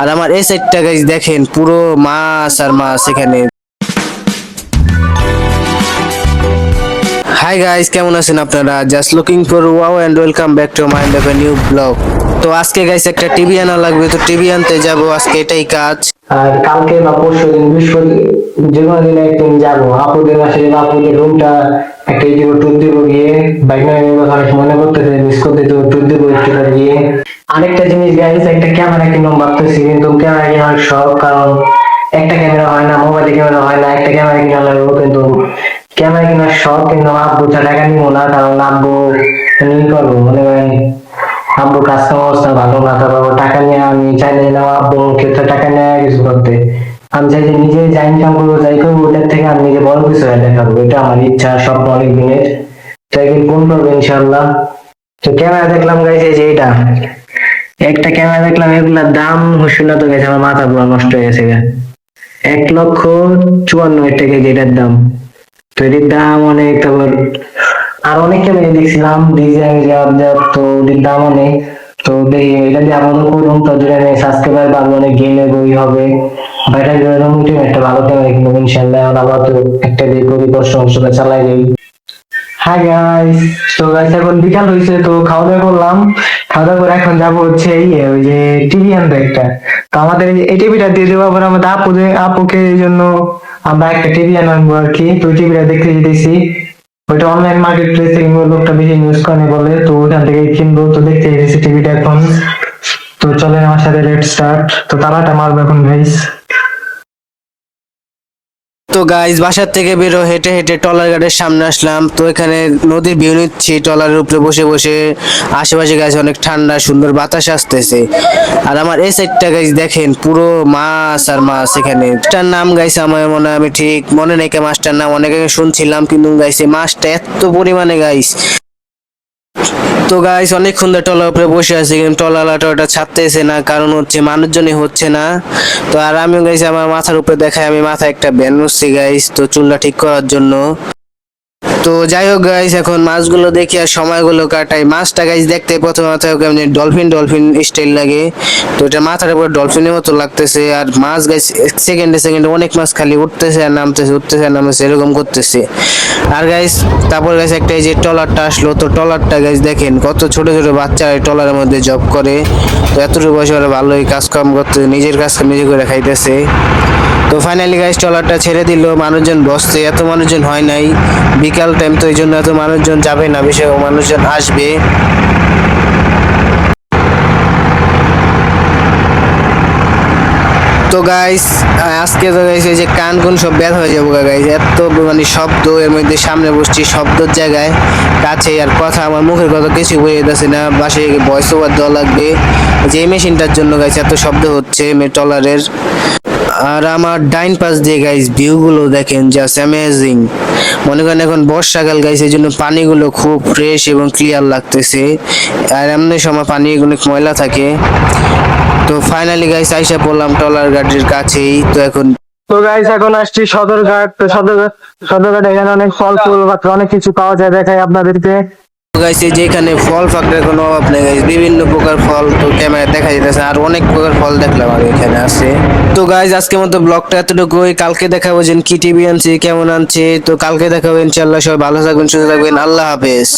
আর আমার এই সাইডটা গাইস দেখেন পুরো মাছ আর মাছ এখানে। হাই গাইস, কেমন আছেন আপনারা? Just looking for wow and welcome back to my new blog. তো আজকে গাইস একটা টিভি আনা লাগবে, তো টিভি আনতে যাব আজকে, এটাই কাজ। আর কালকে বা পরশু দিন বৃহস্পতি যে কোনো দিন একদিন যাবো আপুদের বাসায়। আপুদের রুমটা একটা ইউটিউবে ট্যুর দিব গিয়ে, বাইক মনে করতেছে মিস করতে, তো ট্যুর দিব একটু গিয়ে। আরেকটা জিনিস গাইস, একটা ক্যামেরা কিনলাম ভাবতেছি, কিন্তু ক্যামেরা কেনার শখ, কারণ একটা ক্যামেরা হয় না, মোবাইলে ক্যামেরা হয় না, একটা ক্যামেরা কিনা লাগবে। কিন্তু ক্যামেরা কেনার শখ, কিন্তু আব্বু টাকা নিবো না, কারণ আব্বু ই করবো মনে করেন আব্বুর কাজকাম অবস্থা ভালো না, তারপর টাকা নিয়ে আমি চাইলে না আব্বু ক্ষেত্রে টাকা নেওয়া কিছু করতে। আমি চাই যে নিজে যা ইনকাম করবো, যাই করবো, ওটার থেকে আমি নিজে বড় কিছু একটা দেখাবো। এটা আমার ইচ্ছা, স্বপ্ন অনেক দিনের। তো একদিন পূরণ করবো ইনশাল্লাহ। তো ক্যামেরা দেখলাম গাইছে যে এটা একটা ক্যামেরা দেখলাম, এগুলার দাম শুনে তো গেছে আমার মাথা পুরো নষ্ট হয়ে গেছে। 1,54,000 টাকা যেটার দাম। তো এটির দাম অনেক। তারপর আর অনেক ক্যামেরা দেখছিলাম ডিজাইন, তো ওটির দাম অনেক। তো দেখি এটা দিয়ে আপাতত করুন, তো যেটা সাবস্ক্রাইবার বাড়বে, অনেক গেমের বই হবে, ব্যাটারি একটা ভালো ক্যামেরা কিনবো ইনশাল্লাহ। আবার তো একটা দিয়ে করি, কষ্ট মষ্ট চালাই যাই। হাই গাইস, তো গাইস এখন বিকাল হয়েছে, তো খাওয়া দাওয়া করলাম। খাওয়া দাওয়া করে এখন যাবো হচ্ছে ওই যে টিভি আনতে একটা। তো আমাদের এই টিভিটা দিয়ে দেবো, আবার আমাদের আপুকে এই জন্য আমরা একটা টিভি আনবো আর কি। তো টিভিটা দেখতে যেতেছি, ওইটা অনলাইন মার্কেট প্লেস থেকে লোকটা বেশি ইউজ করে বলে, তো ওইখান থেকে কিনবো। তো দেখতে যেতেছি টিভিটা এখন। তো চলেন আমার সাথে, লেট স্টার্ট। তো তালাটা মারবো এখন গাইস। তো গাইস বাসার থেকে বেরো হেঁটে হেঁটে টলার ঘাটের সামনে আসলাম। তো এখানে নদীর ভিউ নিচ্ছি টলারের উপরে বসে বসে। আশেপাশে গাছ অনেক ঠান্ডা, সুন্দর বাতাস আসতেছে। আর আমার এই সাইডটা গাইস দেখেন পুরো মাছ আর মাছ এখানে। মাছটার নাম গাইছে আমার মনে হয়, আমি ঠিক মনে নেই মাছটার নাম, অনেক আগে শুনছিলাম, কিন্তু গাইছে মাছটা এত পরিমাণে গাইস। তো গাইস অনেকক্ষণ ধরে টলার উপরে বসে আছি, কিন্তু টলালাটা ওটা ছাড়তেছে না, কারণ হচ্ছে মানুষজনই হচ্ছে না। তো আর আমিও গাইস আমার মাথার উপরে দেখায় আমি মাথায় একটা ব্যান মুছছি গাইস, তো চুলটা ঠিক করার জন্য। তো যাই হোক গাইস, এখন মাছগুলো দেখি আর সময়গুলো কাটাই। মাছটা গাইস দেখতে প্রথমে মাথায় কেমন ডলফিন ডলফিন স্টাইল লাগে, তো এটা মাথার উপর ডলফিনের মতো লাগতেছে। আর মাছ গাইস সেকেন্ডে সেকেন্ডে অনেক মাছ খালি উঠতেছে আর নামতেছে, উঠতেছে আর নামতেছে, এরকম করতেছে। আর গাইস তারপর গাইস একটা এই যে ট্রলারটা আসলো, তো ট্রলারটা গাইস দেখেন কত ছোট ছোট বাচ্চারা এই ট্রলারের মধ্যে জব করে। তো এতটুকু বয়সে ওরা ভালোই কাজ কাম করতে, নিজের কাজ নিজে করে খাইতেছে। তো ফাইনালি গাইস ট্রলারটা ছেড়ে দিল, মানুষজন বসছে, এত মানুষজন হয় নাই বিকাল টাইম, তো এই জন্য এত মানুষজন যাবে না, বেশি মানুষজন আসবে। তো গাইস আজকে তো গাইস এই যে কান কোন সব বের হয়ে যাবো গাইস, এত মানে শব্দ এর মধ্যে। সামনে বসছি শব্দের জায়গায়, কাছে আর কথা, আমার মুখের কথা কিছু বলে যাচ্ছে না। বাসে ভয়েস ওভার দেওয়া লাগবে, যে মেশিনটার জন্য গাইস এত শব্দ হচ্ছে টলারের। আর আমার ডাইন পাশ দিয়ে গাইস ভিউ গুলো দেখেন, জাস্ট অ্যামেজিং। মনে করেন এখন বর্ষাকাল গাইস, এই জন্য পানিগুলো খুব ফ্রেশ এবং ক্লিয়ার লাগতেছে। আর এমনি সময় পানিগুলো অনেক ময়লা থাকে। তো ফাইনালি গাইস আইসা পড়লাম টলার ঘাটের কাছেই। তো এখন তো গাইস এখন আসছি সদরঘাট। তো সদরঘাট এখানে অনেক ফল ফুল অনেক কিছু পাওয়া যায়, দেখাই আপনাদেরকে। গাইস এই যে এখানে ফল ফাকড়ার কোনো অভাব নেই গাইস, বিভিন্ন প্রকার ফল তো ক্যামেরা দেখা যাইতেছে, আর অনেক প্রকার ফল দেখলাম আর এখানে আছে। তো গাইস আজকের মতো ব্লগটা এতটুকুই, কালকে দেখাবো যে কি টিভি আনছি, কেমন আনছি। তো কালকে দেখাবো ইনশাআল্লাহ। সবাই ভালো থাকবেন, সুস্থ থাকবেন, আল্লাহ হাফেজ।